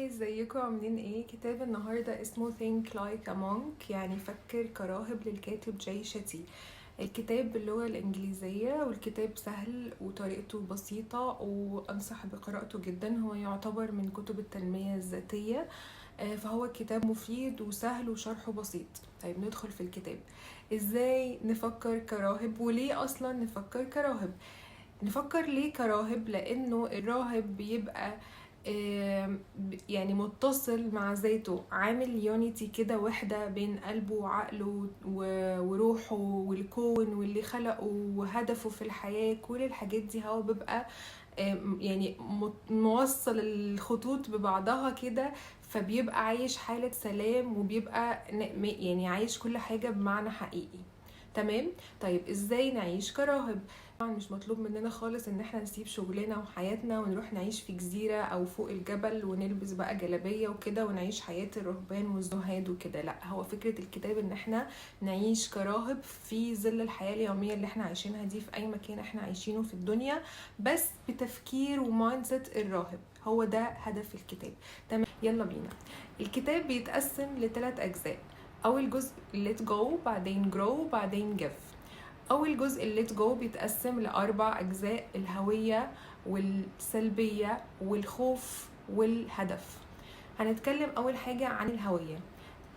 هاي، ازيكم عاملين ايه؟ كتاب النهاردة اسمه Think Like a Monk، يعني فكر كراهب، للكاتب جاي شتي. الكتاب باللغة الإنجليزية، والكتاب سهل وطريقته بسيطة وأنصح بقراءته جدا. هو يعتبر من كتب التنمية الذاتية، فهو كتاب مفيد وسهل وشرحه بسيط. طيب ندخل في الكتاب. ازاي نفكر كراهب، وليه أصلا نفكر كراهب؟ نفكر ليه كراهب؟ لأنه الراهب بيبقى يعني متصل مع ذاته، عامل يونيتي كده، وحدة بين قلبه وعقله وروحه والكون واللي خلقه وهدفه في الحياة. كل الحاجات دي هو بيبقى يعني موصل الخطوط ببعضها كده، فبيبقى عايش حالة سلام، وبيبقى يعني عايش كل حاجة بمعنى حقيقي. تمام. طيب ازاي نعيش كراهب؟ طبعا مش مطلوب مننا خالص ان احنا نسيب شغلنا وحياتنا ونروح نعيش في جزيرة او فوق الجبل ونلبس بقى جلابية وكده ونعيش حياة الرهبان والزهاد وكده. لا، هو فكرة الكتاب ان احنا نعيش كراهب في ظل الحياة اليومية اللي احنا عايشينها دي في اي مكان احنا عايشينه في الدنيا، بس بتفكير ومايند سيت الراهب. هو ده هدف الكتاب. تمام، يلا بينا. الكتاب بيتقسم ل3 اجزاء. اول جزء let go، بعدين grow، بعدين give. أول جزء let go بيتقسم ل4 أجزاء: الهوية والسلبية والخوف والهدف. هنتكلم أول حاجة عن الهوية.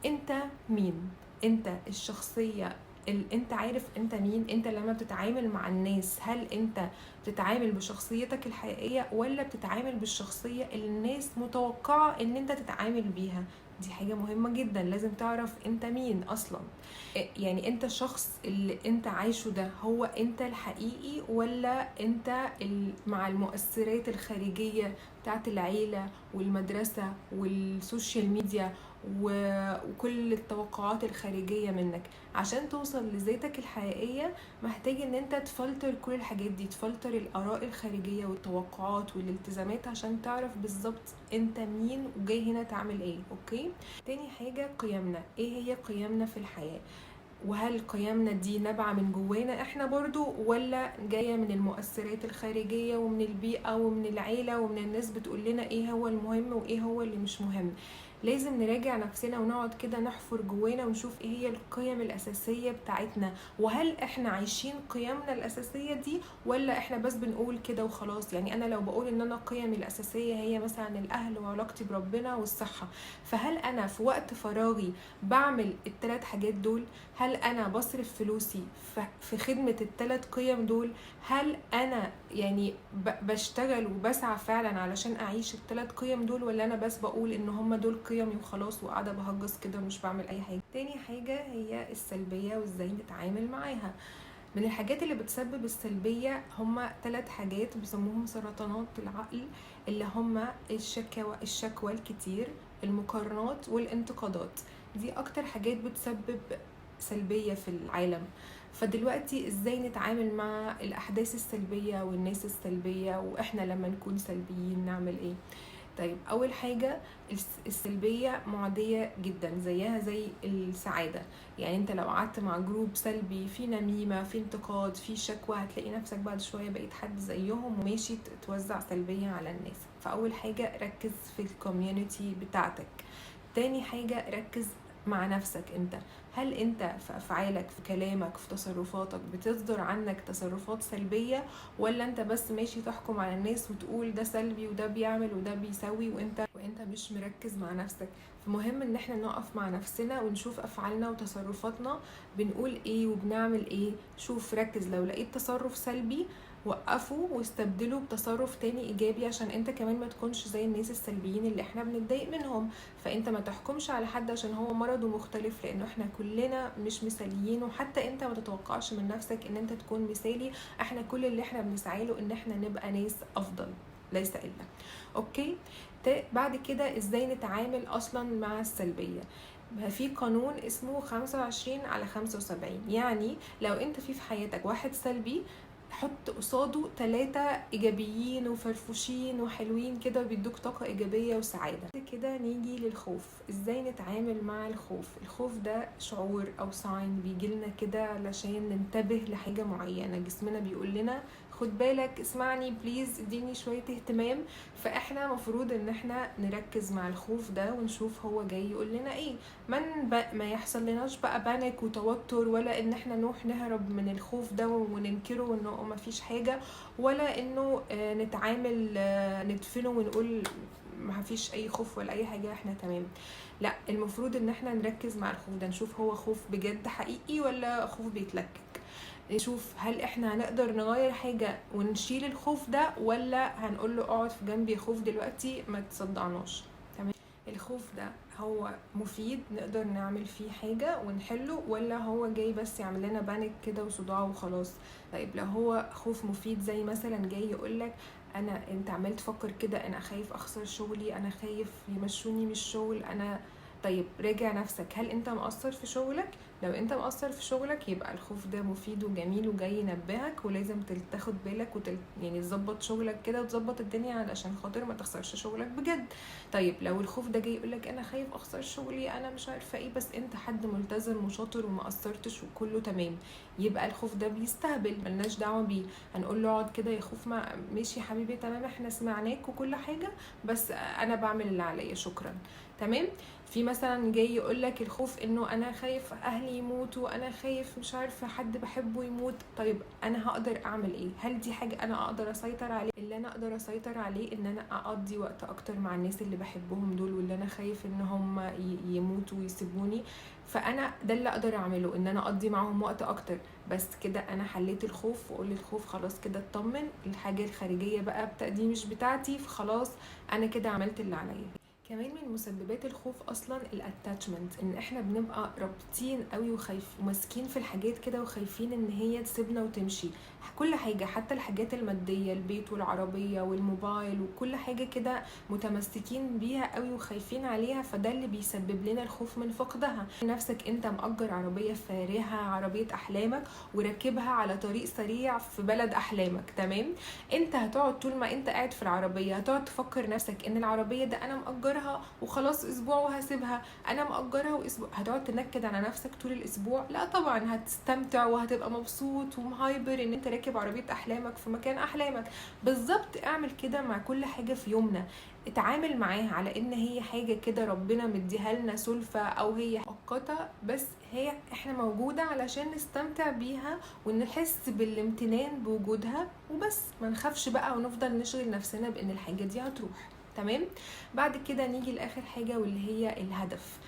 أنت مين؟ أنت الشخصية انت عارف انت مين؟ انت لما بتتعامل مع الناس، هل انت بتتعامل بشخصيتك الحقيقية ولا بتتعامل بالشخصية اللي الناس متوقعة ان انت تتعامل بيها؟ دي حاجة مهمة جدا، لازم تعرف انت مين اصلا. يعني انت الشخص اللي انت عايشه ده هو انت الحقيقي، ولا انت مع المؤثرات الخارجية بتاعت العيلة والمدرسة والسوشيال ميديا وكل التوقعات الخارجية منك؟ عشان توصل لذاتك الحقيقية محتاج ان انت تفلتر كل الحاجات دي، تفلتر الآراء الخارجية والتوقعات والالتزامات، عشان تعرف بالظبط انت مين وجاي هنا تعمل ايه. اوكي. تاني حاجة قيمنا. ايه هي قيمنا في الحياة؟ وهل قيمنا دي نابعة من جوانا احنا برضو، ولا جاية من المؤثرات الخارجية ومن البيئة ومن العيلة ومن الناس بتقول لنا ايه هو المهم وايه هو اللي مش مهم؟ لازم نراجع نفسنا ونقعد كده نحفر جوانا ونشوف ايه هي القيم الأساسية بتاعتنا، وهل احنا عايشين قيمنا الأساسية دي ولا احنا بس بنقول كده وخلاص. يعني انا لو بقول ان انا قيمي الأساسية هي مثلا الأهل وعلاقتي بربنا والصحة، فهل انا في وقت فراغي بعمل ال3 حاجات دول؟ هل انا بصرف فلوسي في خدمة ال3 قيم دول؟ هل انا يعني بشتغل وبسعى فعلا علشان اعيش ال3 قيم دول، ولا انا بس بقول ان هم دول قيمي وخلاص وقاعدة بهجص كده ومش بعمل اي حاجة؟ تاني حاجة هي السلبية وازاي نتعامل معاها. من الحاجات اللي بتسبب السلبية هما 3 حاجات بيسموهم سرطانات العقل، اللي هما الشكوى الكتير، المقارنات والانتقادات. دي اكتر حاجات بتسبب سلبية في العالم. فدلوقتي ازاي نتعامل مع الاحداث السلبية والناس السلبية، واحنا لما نكون سلبيين نعمل ايه؟ طيب اول حاجة، السلبية معدية جدا، زيها زي السعادة. يعني انت لو قعدت مع جروب سلبي، في نميمة، في انتقاد، في شكوى، هتلاقي نفسك بعد شوية بقيت حد زيهم وماشي توزع سلبية على الناس. فاول حاجة ركز في الكوميونتي بتاعتك. تاني حاجة ركز مع نفسك انت. هل انت في افعالك، في كلامك، في تصرفاتك بتصدر عنك تصرفات سلبية، ولا انت بس ماشي تحكم على الناس وتقول ده سلبي وده بيعمل وده بيسوي وانت مش مركز مع نفسك؟ فمهم ان احنا نقف مع نفسنا ونشوف افعالنا وتصرفاتنا بنقول ايه وبنعمل ايه. شوف، ركز، لو لقيت تصرف سلبي وقفه واستبدله بتصرف تاني ايجابي، عشان انت كمان ما تكونش زي الناس السلبيين اللي احنا بنتضايق منهم. فانت ما تحكمش على حد عشان هو مرضه مختلف، لانه احنا كلنا مش مثاليين، وحتى انت ما تتوقعش من نفسك ان انت تكون مثالي. احنا كل اللي احنا بنسعى له ان احنا نبقى ناس افضل، ليس الا. اوكي. بعد كده ازاي نتعامل اصلا مع السلبية؟ في قانون اسمه 25/75. يعني لو انت في حياتك واحد سلبي، حط قصاده 3 ايجابيين وفرفوشين وحلوين كده بيدوك طاقة ايجابية وسعادة. كده نيجي للخوف. ازاي نتعامل مع الخوف؟ الخوف ده شعور او ساين بيجيلنا كده علشان ننتبه لحاجة معينة، جسمنا بيقول لنا خد بالك، اسمعني بليز، اديني شوية اهتمام. فاحنا مفروض ان احنا نركز مع الخوف ده ونشوف هو جاي يقول لنا ايه. ما يحصل لناش بقى بانيك وتوتر، ولا ان احنا نروح نهرب من الخوف ده وننكره وانه ما فيش حاجة، ولا انه نتعامل ندفنه ونقول ما فيش اي خوف ولا اي حاجة احنا تمام. لا، المفروض ان احنا نركز مع الخوف ده، نشوف هو خوف بجد حقيقي ولا خوف بيتلكك. نشوف هل احنا هنقدر نغير حاجة ونشيل الخوف ده، ولا هنقول له اقعد في جنبي يا خوف دلوقتي ما تصدعناش. تمام. الخوف ده هو مفيد نقدر نعمل فيه حاجة ونحله، ولا هو جاي بس يعمل لنا بانيك كده وصداع وخلاص؟ طيب لو هو خوف مفيد، زي مثلا جاي يقولك انت عمال تفكر كده، انا خايف اخسر شغلي، انا خايف يمشوني من الشغل، انا. طيب راجع نفسك، هل انت مقصر في شغلك؟ لو انت مقصر في شغلك يبقى الخوف ده مفيد وجميل وجاي ينبهك، ولازم تاخد بالك يعني تظبط شغلك كده وتظبط الدنيا علشان خاطر ما تخسرش شغلك بجد. طيب لو الخوف ده جاي يقولك انا خايف اخسر شغلي، انا مش عارفه ايه، بس انت حد ملتزم وشاطر وما قصرتش وكله تمام، يبقى الخوف ده بيستهبل، ملناش دعوه بيه. هنقول له اقعد كده يا خوف، ما ماشي يا حبيبي تمام، احنا سمعناك وكل حاجه، بس انا بعمل اللي عليا، شكرا. تمام. في مثلا جاي يقولك الخوف انه انا خايف اهلي يموتوا، انا خايف مش عارفه حد بحبه يموت. طيب انا هقدر اعمل ايه؟ هل دي حاجه انا اقدر اسيطر عليه؟ اللي انا اقدر اسيطر عليه ان انا اقضي وقت اكتر مع الناس اللي بحبهم دول، واللي انا خايف ان هم يموتوا ويسيبوني. فانا ده اللي اقدر اعمله، ان انا اقضي معاهم وقت اكتر. بس كده انا حليت الخوف، واقول للخوف خلاص كده اطمن، الحاجه الخارجيه بقى دي مش بتاعتي، فخلاص انا كده عملت اللي عليا. كمان من مسببات الخوف اصلا الاتاتشمنت، ان احنا بنبقى رابطين قوي وخايف وماسكين في الحاجات كده، وخايفين ان هي تسيبنا وتمشي. كل حاجه، حتى الحاجات الماديه، البيت والعربيه والموبايل وكل حاجه كده متمسكين بيها قوي وخايفين عليها، فده اللي بيسبب لنا الخوف من فقدها. نفسك انت مأجر عربيه فارهه، عربيه احلامك، وراكبها على طريق سريع في بلد احلامك، تمام. انت هتقعد طول ما انت قاعد في العربيه هتقعد تفكر نفسك ان العربيه ده انا مأجرها وخلاص اسبوع وهسيبها، انا مأجرها واسبوع، هتقعد تنكد على نفسك طول الاسبوع؟ لا طبعا، هتستمتع وهتبقى مبسوط ومهايبر ان انت راكب عربيه احلامك في مكان احلامك. بالظبط اعمل كده مع كل حاجه في يومنا، اتعامل معاها على ان هي حاجه كده ربنا مديها لنا سلفه، او هي مؤقته، بس هي احنا موجوده علشان نستمتع بيها ونحس بالامتنان بوجودها وبس، ما نخافش بقى ونفضل نشغل نفسنا بان الحاجه دي هتروح. تمام. بعد كده نيجي لاخر حاجه، واللي هي الهدف.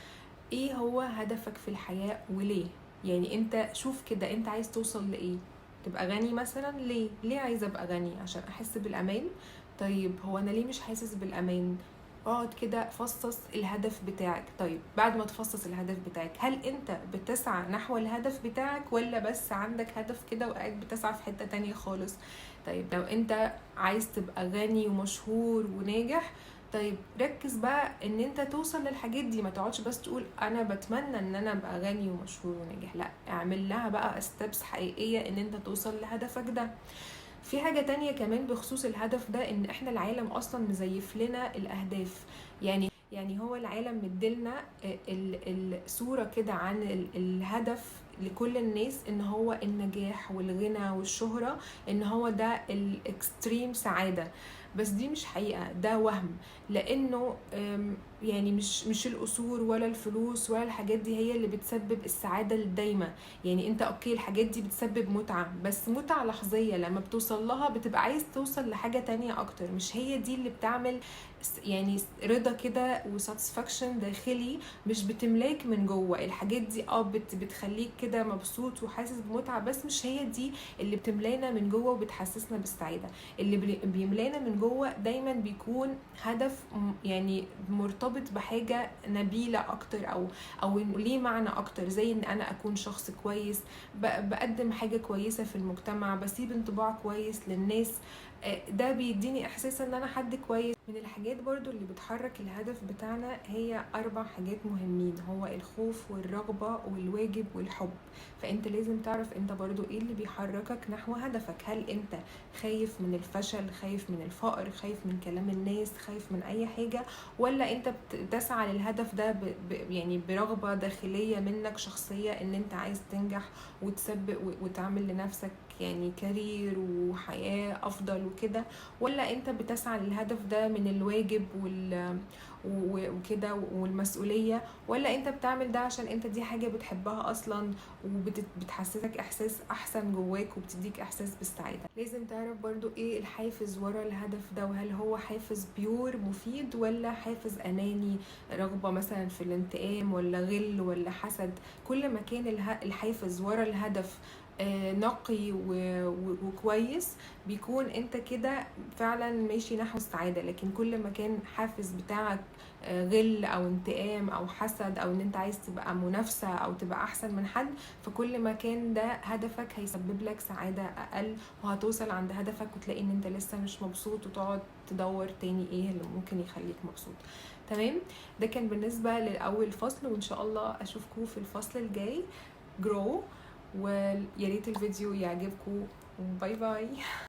ايه هو هدفك في الحياه وليه؟ يعني انت شوف كده، انت عايز توصل لايه؟ تبقى غني مثلا؟ ليه عايزه ابقى غني؟ عشان احس بالامان. طيب هو انا ليه مش حاسس بالامان؟ اقعد كده فصص الهدف بتاعك. طيب بعد ما تفصص الهدف بتاعك، هل انت بتسعى نحو الهدف بتاعك، ولا بس عندك هدف كده وقاعد بتسعى في حتة تانية خالص؟ طيب لو انت عايز تبقى غني ومشهور وناجح، طيب ركز بقى ان انت توصل للحاجات دي، ما تقعدش بس تقول انا بتمنى ان انا ابقى غني ومشهور وناجح، لا، اعمل لها بقى ستيبس حقيقية ان انت توصل لهدفك ده. في حاجة تانية كمان بخصوص الهدف ده، ان احنا العالم اصلا مزيف لنا الاهداف. يعني هو العالم مدلنا الصورة كده عن الهدف لكل الناس، ان هو النجاح والغنى والشهرة، ان هو ده الاكستريم سعادة. بس دي مش حقيقة، ده وهم. لانه يعني مش القصور ولا الفلوس ولا الحاجات دي هي اللي بتسبب السعادة الدايمة. يعني انت اوكي الحاجات دي بتسبب متعة، بس متعة لحظية، لما بتوصل لها بتبقى عايز توصل لحاجة تانية اكتر، مش هي دي اللي بتعمل يعني رضا كده وساتسفاكشن داخلي، مش بتملاك من جوه. الحاجات دي بتخليك كده مبسوط وحاسس بمتعة، بس مش هي دي اللي بتملانا من جوه وبتحسسنا بالسعادة. اللي بيملانا من جوه دايما بيكون هدف يعني مرتبط بحاجة نبيلة اكتر، او ليه معنى اكتر، زي ان انا اكون شخص كويس، بقدم حاجة كويسة في المجتمع، بسيب انطباع كويس للناس، ده بيديني احساس ان انا حد كويس. من الحاجات برضو اللي بتحرك الهدف بتاعنا هي 4 حاجات مهمين، هو الخوف والرغبة والواجب والحب. فانت لازم تعرف انت برضو ايه اللي بيحركك نحو هدفك. هل انت خايف من الفشل، خايف من الفقر، خايف من كلام الناس، خايف من اي حاجة، ولا انت بتسعى للهدف ده يعني برغبة داخلية منك شخصية، ان انت عايز تنجح وتسبق وتعمل لنفسك يعني كارير وحياة افضل وكده، ولا انت بتسعى للهدف ده من الواجب وكده والمسؤولية، ولا انت بتعمل ده عشان انت دي حاجة بتحبها اصلا وبتحسسك احساس احسن جواك وبتديك احساس بالسعادة. لازم تعرف برضو ايه الحافز ورا الهدف ده، وهل هو حافز بيور مفيد ولا حافز اناني، رغبة مثلا في الانتقام ولا غل ولا حسد. كل ما كان الحافز ورا الهدف نقي وكويس، بيكون انت كده فعلا ماشي نحو السعادة. لكن كل ما كان حافز بتاعك غل او انتقام او حسد، او ان انت عايز تبقى منافسة او تبقى احسن من حد، فكل ما كان ده هدفك هيسبب لك سعادة اقل، وهتوصل عند هدفك وتلاقي ان انت لسه مش مبسوط، وتقعد تدور تاني ايه اللي ممكن يخليك مبسوط. تمام، ده كان بالنسبة للأول فصل، وإن شاء الله أشوفكم في الفصل الجاي grow. وياريت الفيديو يعجبكم. باي باي.